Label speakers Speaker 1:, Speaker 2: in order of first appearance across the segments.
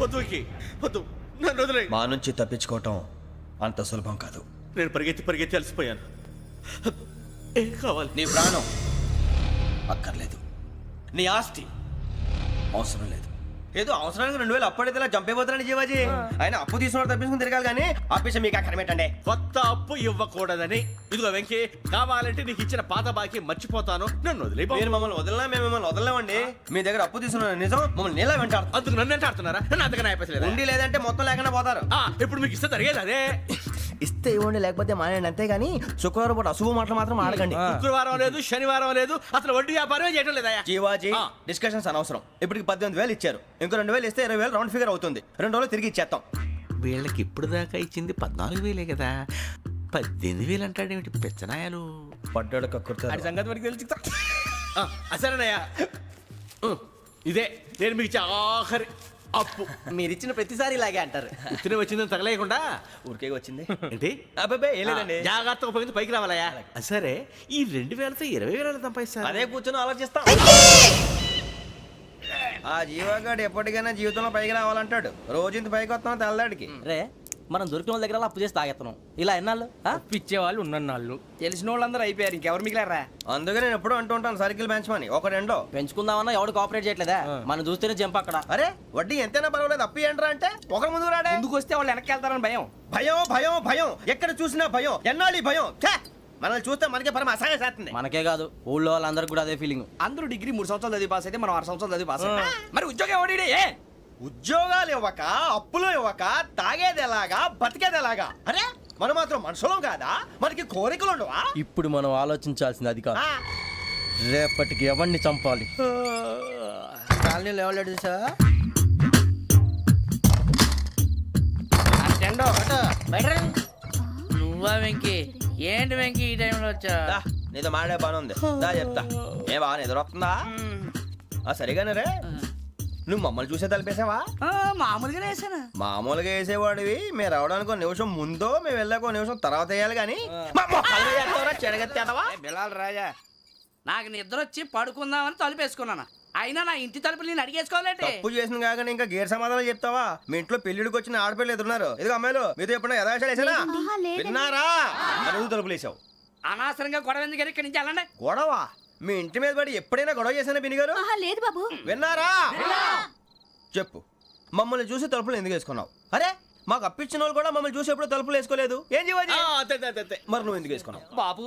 Speaker 1: వద్దు, నన్ను వదిలే.
Speaker 2: మా నుంచి తప్పించుకోవటం అంత సులభం కాదు.
Speaker 1: నేను పరిగెత్తి అలసిపోయాను. ఏం కావాలి?
Speaker 2: నీ ప్రాణం అక్కర్లేదు, నీ ఆస్తి అవసరం లేదు. ఏదో అవసరానికి 2000 అప్పుడైతే ఇలా చంపేపోతున్నాను జీవాజీ. ఆయన అప్పు తీసుకున్నాడు తప్పించుకుని తిరగాలి కానీ ఆపేసి మీకు అక్కడ పెట్టండి.
Speaker 1: కొత్త అప్పు ఇవ్వకూడదని. ఇదిగో వెంకీ, కావాలంటే నీకు ఇచ్చిన పాత బాకీ మర్చిపోతాను, నన్ను వదిలే.
Speaker 2: మీరు మమ్మల్ని వదలనా? మేము మిమ్మల్ని వదలలేమండి. మీ దగ్గర అప్పు తీసుకున్న నిజం మమ్మల్ని నీలా వెంటాడు.
Speaker 1: అందుకు నన్ను ఎంత ఆడుతున్నారా? నన్ను అంతగా అయిపోలేదు.
Speaker 2: ఉండి లేదంటే మొత్తం లేకుండా పోతారు.
Speaker 1: ఇప్పుడు మీకు ఇస్తే జరిగేది అదే.
Speaker 2: ఇస్తే ఇవ్వండి, లేకపోతే మానేయండి, అంతేగాని శుక్రవారం పూట అశుభ మాటలు మాత్రం ఆడకండి.
Speaker 1: శుక్రవారం లేదు, శనివారం లేదు, అసలు వడ్డీ వ్యాపారమే చేయడం లేదా?
Speaker 2: జీవాజీ డిస్కషన్స్ అనవసరం. ఇప్పటికి 18,000 ఇచ్చారు, ఇంకో 2,000 ఇస్తే 20,000 రౌండ్ ఫిగర్ అవుతుంది. 2 రోజులు తిరిగి ఇచ్చేస్తాం.
Speaker 1: వీళ్ళకి ఇప్పుడు దాకా ఇచ్చింది 14,000 కదా, 18,000 అంటాడేమిటి పెచ్చనాయాలు?
Speaker 2: పడ్డాడు కక్కుర్తాడు.
Speaker 1: సంగతి వరకు తెలిసి అసలేనయ్యా, ఇదే నేను మీకు ఇచ్చే ఆఖరి అప్పు.
Speaker 2: మీరు ఇచ్చిన ప్రతిసారి ఇలాగే అంటారు.
Speaker 1: ఇతనే వచ్చిందని తగలేయకుండా
Speaker 2: ఊరికే వచ్చింది
Speaker 1: ఏంటి?
Speaker 2: అబ్బాయి ఏం లేదండి,
Speaker 1: జాగ్రత్తగా ఉపయోగించి పైకి రావాలయా. సరే, ఈ 2,000తో 20,000 సంపాదిస్తారు.
Speaker 2: అదే కూర్చొని ఆలోచిస్తాం. ఆ జీవగాడు ఎప్పటికైనా జీవితంలో పైకి రావాలంటాడు. రోజు ఇంత పైకి వస్తాం తెల్లడికి.
Speaker 3: రే, మనం దొరికిన వాళ్ళ దగ్గర అప్పు చేసి తాగెత్తనం. ఇలా ఎన్నాళ్ళు
Speaker 4: ఇచ్చేవాళ్ళు ఉన్నన్నాళ్ళు తెలిసిన వాళ్ళందరూ అయిపోయారు, ఇంకెవరు మిగిలారా?
Speaker 2: అందుకే నేను ఎప్పుడు అంటూ ఉంటాను సర్కిల్ బెంచ్ మని. ఒక రెండో
Speaker 3: పెంచుకుందామన్నా ఎవడు కోఆపరేట్ చేయట్లేదా? మనం చూస్తేనే జంప్ అక్కడ.
Speaker 2: అరే వడ్డీ ఎంతైనా పర్వాలేదు, అప్పు ఏంట్రా అంటే ఒకరి ముందు రాడే.
Speaker 4: ముందుకు వస్తే వాళ్ళు వెనక్కి వెళ్తారని భయం.
Speaker 2: భయం భయం భయం, ఎక్కడ చూసినా భయం. ఎన్నాళ్ళు భయం? మనల్ని చూస్తే మనకే పరమ అసహాయం చేస్తుంది.
Speaker 3: మనకే కాదు, ఊళ్ళో వాళ్ళందరికీ కూడా అదే ఫీలింగ్.
Speaker 4: అందరూ డిగ్రీ 3 సంవత్సరాలు చదివి పాస్ అయితే మనం 6 సంవత్సరాలు చదివి పాస్ అయ్యాం. మరి ఉద్యోగం ఎవడి?
Speaker 2: ఉద్యోగాలు ఇవ్వక, అప్పులు ఇవ్వక, తాగేది ఎలాగా, బతికేది ఎలాగా? అరే మనం మాత్రం మనుషులం కాదా? మనకి కోరికలు ఉండవా?
Speaker 3: ఇప్పుడు మనం ఆలోచించాల్సింది అది కాదు, రేపటికి ఎవరిని చంపాలి.
Speaker 4: కాలనీలో ఎవరు సార్?
Speaker 5: నువ్వా వెంకీ? ఏంటి వెంకీ ఈ టైంలో వచ్చా?
Speaker 2: నీతో మాడే పని ఉంది, దా చెప్తా. ఏ బాగా నిద్రొస్తుందా? సరిగానే రే, నువ్వు మమ్మల్ని చూసే తలిపేసావా?
Speaker 5: మామూలుగానే వేసాను.
Speaker 2: మామూలుగా వేసేవాడివి. మేము రావడానికి 1 నిమిషం ముందో, మేము వెళ్ళాక 1 నిమిషం తర్వాత వేయాలి కానీ
Speaker 4: బిలాల్ రాజా,
Speaker 5: నాకు నిద్ర వచ్చి పడుకుందామని తలుపు వేసుకున్నాను. అయినా నా ఇంటి తలుపులు నేను అడిగేసుకోవాలంటే
Speaker 2: తప్పు చేసిన కాక ఇంకా గేర్ సమాధానం చెప్తావా? మీ ఇంట్లో పెళ్లిడికి వచ్చిన ఆడపిల్లలు ఎదురున్నారు. ఇదిగో అమ్మాయిలు, మీతో ఎప్పుడైనా యథాశాలు వేసానా? విన్నారా? అడుగు తలుపులు వేసావు.
Speaker 5: అనవసరంగా గొడవ ఎందుకు ఇక్కడి నుంచి వెళ్ళండి.
Speaker 2: గొడవ? మీ ఇంటి మీద పడి ఎప్పుడైనా గొడవ చేశానా బిని గారు?
Speaker 6: లేదు బాబు.
Speaker 2: విన్నారా? చెప్పు, మమ్మల్ని చూసి తలుపులు ఎందుకు వేసుకున్నావు? అరే మాకు అప్పించిన వాళ్ళు కూడా మమ్మల్ని చూసి ఎప్పుడు తలుపులు వేసుకోలేదు. ఏం చేయాలి? మరి నువ్వు ఎందుకు వేసుకున్నావు?
Speaker 5: బాబు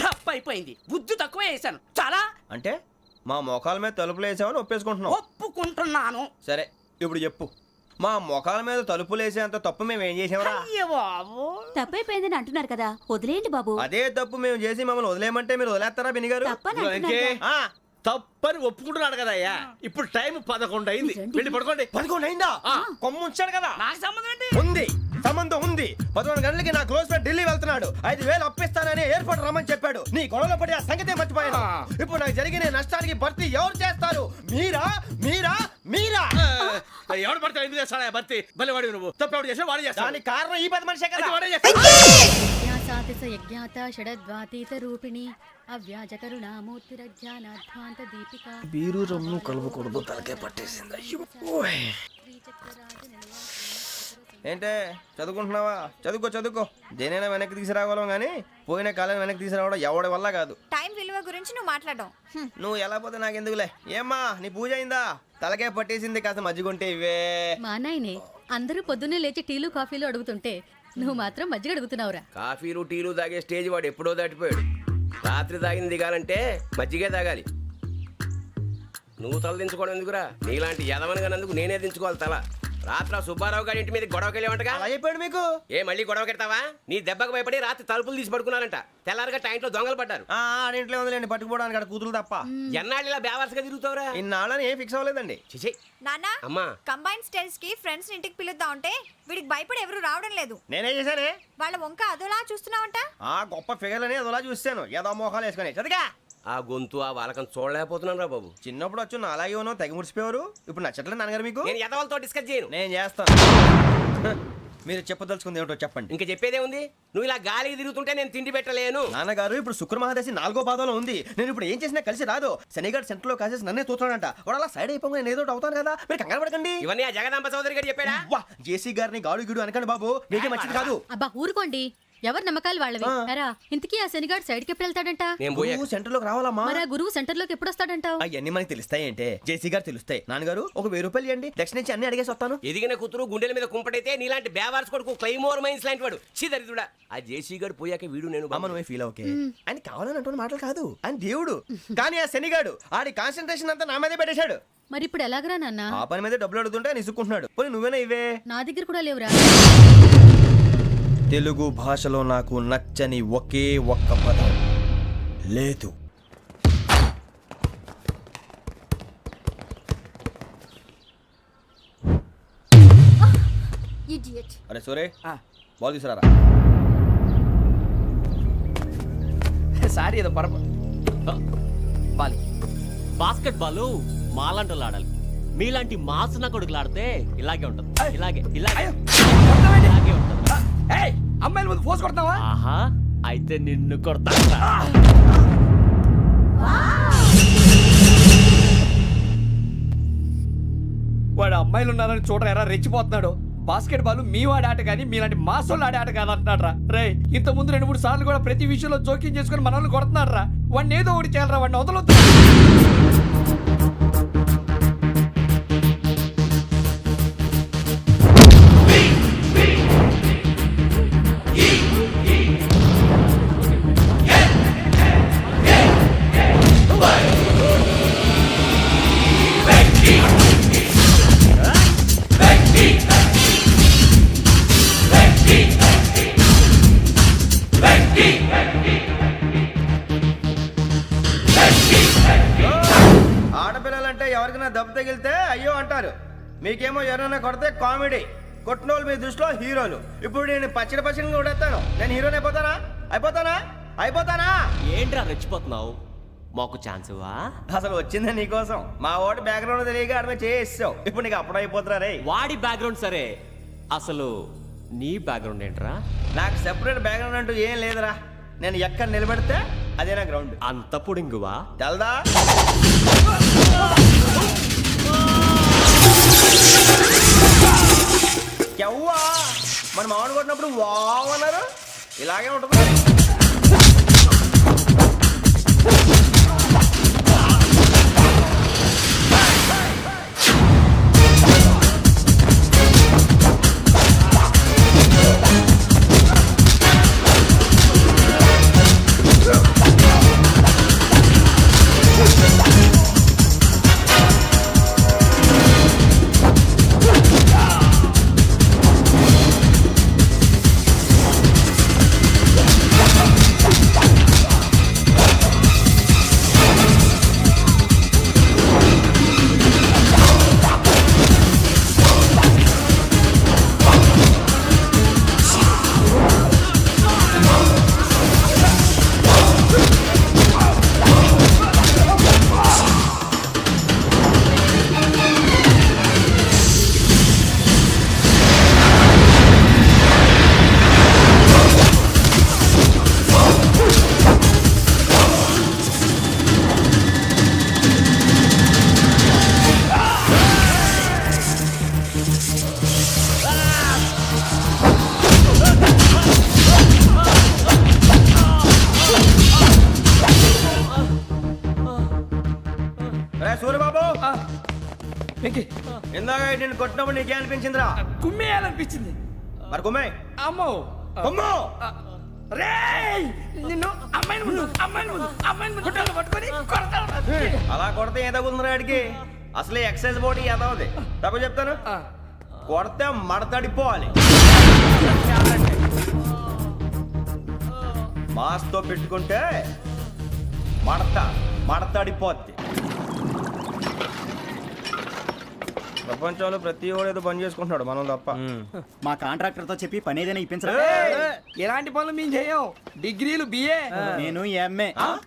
Speaker 5: టప్ అయిపోయింది, బుద్ధి తక్కువ వేసాను చాలా.
Speaker 2: అంటే మా మోకాల మీద తలుపులు వేసామని ఒప్పేసుకుంటున్నావు?
Speaker 5: ఒప్పుకుంటున్నాను.
Speaker 2: సరే ఇప్పుడు చెప్పు, మా మొఖాల మీద తలుపులు వేసేంత తప్పు మేము ఏం చేసామరా?
Speaker 6: తప్పైపోయిందని అంటున్నారు కదా, వదిలేయండి బాబు.
Speaker 2: అదే తప్పు మేము చేసి మమ్మల్ని వదిలేయమంటే మీరు వదిలేస్తారా బిని గారు?
Speaker 1: తప్పని ఒప్పుకుంటున్నాడు కదా అయ్యా. ఇప్పుడు టైం 11 అయింది, వెళ్ళి పడుకోండి.
Speaker 2: 11 అయిందా? కొమ్ము ఉంచాడు కదా.
Speaker 5: నాకు సంబంధం ఏంటి?
Speaker 2: ఉంది, సంబంధం ఉంది. 11 గంటలకి నా క్లోజ్ ఫ్రెండ్ ఢిల్లీ వెళ్తున్నాడు. 5,000 అప్పిస్తానని ఎయిర్పోర్ట్ రమ్మని చెప్పాడు. నీ గొడవలో పడి ఆ సంగతే మర్చిపోయాను. ఇప్పుడు నాకు జరిగిన నష్టానికి భర్తీ ఎవరు చేస్తారు? మీరా మీరా మీరా?
Speaker 1: ఎవడు పడితే ఎందుకు చేస్తాడా భర్తీ? భలే వాడి నువ్వు. తప్పు ఎవడు చేసా వాడే చేస్తా.
Speaker 2: దానికి కారణం ఈ 10 మనిషే కదా.
Speaker 1: వాడే చేస్తా.
Speaker 2: బీరు రమ్ము కలుపుకూడదు, తలకే పట్టేసింది. ఏంటే చదువుకుంటున్నావా? చదువుకో చదువుకో. దేనైనా వెనక్కి తీసుకురావాలం కానీ పోయిన కాలం వెనక్కి తీసుకురావడం ఎవడి వల్ల కాదు.
Speaker 6: టైం విలువ గురించి నువ్వు మాట్లాడడం.
Speaker 2: నువ్వు ఎలా పోతే నాకు ఎందుకులే. ఏమ్మా నీ పూజ అయిందా? తలకే పట్టేసింది, కాస్త మజ్జిగుంటే ఇవే.
Speaker 6: మా నాయనే అందరూ పొద్దున్నే లేచి టీలు కాఫీలు అడుగుతుంటే నువ్వు మాత్రం మజ్జిగ అడుగుతున్నావురా.
Speaker 7: కాఫీలు టీలు తాగే స్టేజ్ వాడు ఎప్పుడో దాటిపోయాడు. రాత్రి తాగింది దిగాలంటే మజ్జిగే తాగాలి. నువ్వు తల దించుకోవడం ఎందుకురా? నీలాంటి యదవనగానందుకు నేనే దించుకోవాలి తల. రాత్రి సుబ్బారావు గారి ఇంటి మీద గొడవకి వెళ్ళేవంటగా.
Speaker 2: అలా చెప్పాడు మీకు?
Speaker 7: ఏ మళ్ళీ గొడవ కెడతావా? నీ దెబ్బకు భయపడి రాత్రి తలుపులు తీసి పడుకున్నారంట. తెల్లారగా టైంట్లో దొంగలు పడ్డారు.
Speaker 2: ఆడింట్లో ఉందిలేండి, పట్టుకుపోవడానికి అక్కడ కూతురు తప్ప.
Speaker 7: ఎన్నాళ్ళు ఇలా బేవర్స్గా తిరుగుతావురా?
Speaker 2: ఇన్నాళ్ళని ఏం ఫిక్స్ అవ్వలేదండి.
Speaker 7: చిచి
Speaker 6: నానా,
Speaker 7: అమ్మా,
Speaker 6: కంబైన్ స్టైల్స్ కి ఫ్రెండ్స్ ఇంటికి పిలుద్దాం అంటే వీడికి భయపడి ఎవరు రావడం లేదు.
Speaker 2: నేనేం చేశానే?
Speaker 6: వాళ్ళ వంక అదోలా చూస్తున్నావంట.
Speaker 2: గొప్ప ఫిగర్లని అదోలా చూస్తాను, ఏదో మోహాలు వేసుకొని. చదిగా
Speaker 7: ఆ గొంతు ఆ వాలకం చూడలేకపోతున్నాను రా బాబు.
Speaker 2: చిన్నప్పుడు వచ్చి నా అలాగే ఉన్నావు, తెగ ముడిచిపోయారు. ఇప్పుడు నచ్చట్లేదు నాన్నగారు మీకు?
Speaker 7: నేను యదవలతో డిస్కస్ చేయను.
Speaker 2: నేను చేస్తాను. మీరు చెప్పదలుచుకుంది ఏమిటో చెప్పండి.
Speaker 7: ఇంకా చెప్పేదే ఉంది. నువ్వు ఇలా గాలికి తిరుగుతుంటే నేను తిండి పెట్టలేను.
Speaker 2: నాన్నగారు ఇప్పుడు శుక్ర మహాదశి 4వ పాదంలో ఉంది. నేను ఇప్పుడు ఏం చేసినా కలిసి రాదు. శనిగారు సెంటర్ లో కాసేసి నన్నే చూస్తాడంట. వాడు అలా సైడ్ అయిపోయి నేను ఏదో ఒకటి అవుతాను కదా, మీరు కంగారు పడకండి.
Speaker 7: ఇవన్నీ ఆ జగదాంబ చౌదరి గారు చెప్పాడా?
Speaker 2: వా జేసీ గారిని గాడు గిడు అనకండి బాబు, మీకే మంచిది కాదు.
Speaker 6: అబ్బా ఊరుకోండి, ఎవరి నమ్మకాలు వాళ్ళవి. ఎరా ఇంతకీ ఆ శనిగాడు సైడ్ కి ఎప్పుడు వెళ్తాడంట?
Speaker 7: నేను పోయా.
Speaker 2: గురువు సెంటర్ లోకి రావాలమ్మా.
Speaker 6: మరి ఆ గురువు సెంటర్ లోకి ఎప్పుడు వస్తాడంటావు?
Speaker 2: అవన్నీ మనకి తెలుస్తాయి అంటే జేసీ గారు తెలుస్తాయి. నాన్నగారు ఒక 1000 రూపాయలు ఇవ్వండి, దక్షిణ నుంచి అన్ని అడిగేసి వస్తాను.
Speaker 7: ఎదిగిన కూతురు గుండెల మీద కుంపటైతే నీలాంటి బేవార్స్ కొడుకు క్లైమోర్ మైన్స్ లాంటి వాడు చీదరిదుడా. ఆ జేసీ గారు పోయాక వీడు నేను
Speaker 2: అమ్మ నువ్వే ఫీల్ ఓకే. ఆయన కావాలని అంటున్న మాటలు కాదు, ఆయన దేవుడు. కానీ ఆ శనిగాడు ఆడి కాన్సన్ట్రేషన్ అంతా నా మీదే పెట్టేశాడు.
Speaker 6: మరి ఇప్పుడు ఎలాగరా నాన్న?
Speaker 2: ఆ పని మీద డబ్బులు అడుగుతుంటే ఆయన ఇసుక్కుంటున్నాడు. పోనీ నువ్వేనా ఇవే?
Speaker 6: నా దగ్గర కూడా లేవురా.
Speaker 2: తెలుగు భాషలో నాకు నచ్చని ఒకే ఒక్క పదం లేదు. అరే సోరే బాల్ తీసుకురారా.
Speaker 4: సారీ ఏదో బాలి
Speaker 8: బాస్కెట్ బాల్ మాలాంటి వాళ్ళు ఆడాలి. మీలాంటి మాసన కొడుకులు ఆడితే ఇలాగే ఉంటది. ఇలాగే ఇలాగే ఇలాగే ఉంటది.
Speaker 4: అమ్మాయిల ముందు ఫోర్స్ కొడతావా?
Speaker 8: ఆహా, అయితే నిన్ను కొడతా.
Speaker 4: వాడు అమ్మాయిలు ఉన్నారని చూడరా ఎరా రెచ్చిపోతున్నాడు. బాస్కెట్ బాల్ మీ వాడి ఆట కానీ మీలాంటి మాసోళ్ళు ఆడే ఆట కాదు అంటున్నాడు రా. రే ఇంత ముందు 2-3 సార్లు కూడా ప్రతి విషయంలో జోక్యం చేసుకుని మన వాళ్ళు కొడుతున్నాడు రా. వాడిని ఏదో ఒకటి చేయాలరా, వాడిని వదలొద్దు.
Speaker 2: ఆడపిల్లలంటే ఎవరికైనా దెబ్బ తగిలితే అయ్యో అంటారు, మీకేమో ఎవరైనా కొడితే కామెడీ. కొట్టిన వాళ్ళు మీ దృష్టిలో హీరోలు. ఇప్పుడు నేను పచ్చడి కొడేస్తాను, నేను హీరోని అయిపోతానా? అయిపోతానా?
Speaker 8: ఏంట్రా రెచ్చిపోతున్నావు? మాకు ఛాన్స్ ఇవ్వా?
Speaker 2: అసలు వచ్చిందే నీకోసం. మా ఓటు బ్యాక్గ్రౌండ్ తెలియక ఆడమే చేసావు. ఇప్పుడు నీకు అప్పుడు అయిపోతున్నా రే.
Speaker 8: వాడి బ్యాక్గ్రౌండ్ సరే, అసలు నీ బ్యాక్గ్రౌండ్ ఏంట్రా?
Speaker 2: నాకు సెపరేట్ బ్యాక్గ్రౌండ్ అంటూ ఏం లేదురా. నేను ఎక్కడ నిలబెడితే అదే నా గ్రౌండ్.
Speaker 8: అంత పొడింగువా?
Speaker 2: తెల్దా? ఎవ్వా మన మామిడి కొట్టినప్పుడు వావ్ అన్నారు, ఇలాగే ఉంటుంది. సూర్యబాబు ఇందాక నేను కొట్టినప్పుడు నీకే అనిపించిందిరా?
Speaker 4: కుమ్మేయాలనిపించింది.
Speaker 2: మరి కుమ్మే.
Speaker 4: అమ్మో
Speaker 2: కుమ్ము.
Speaker 4: రేయ్ నిన్ను అమ్మాయిని ముందు పట్టుకొని కొడతాను.
Speaker 2: అలా కొడితే ఏ తగ్గుతుందిరా ఆడికి? అసలు ఎక్సైజ్ బాడీ ఏదవుది తప్ప చెప్తాను. కొడితే మడతడిపోవాలి. మాస్తో పెట్టుకుంటే మడతడిపోద్ది. ప్రపంచంలో ప్రతి వాడు ఏదో పని చేసుకుంటున్నాడు, మనం తప్ప.
Speaker 9: మా కాంట్రాక్టర్ తో చెప్పి పని ఏదైనా ఇప్పించరా?
Speaker 4: ఎలాంటి పనులు మేము చేయం. డిగ్రీలు బిఏ,
Speaker 9: నేను ఎంఏ.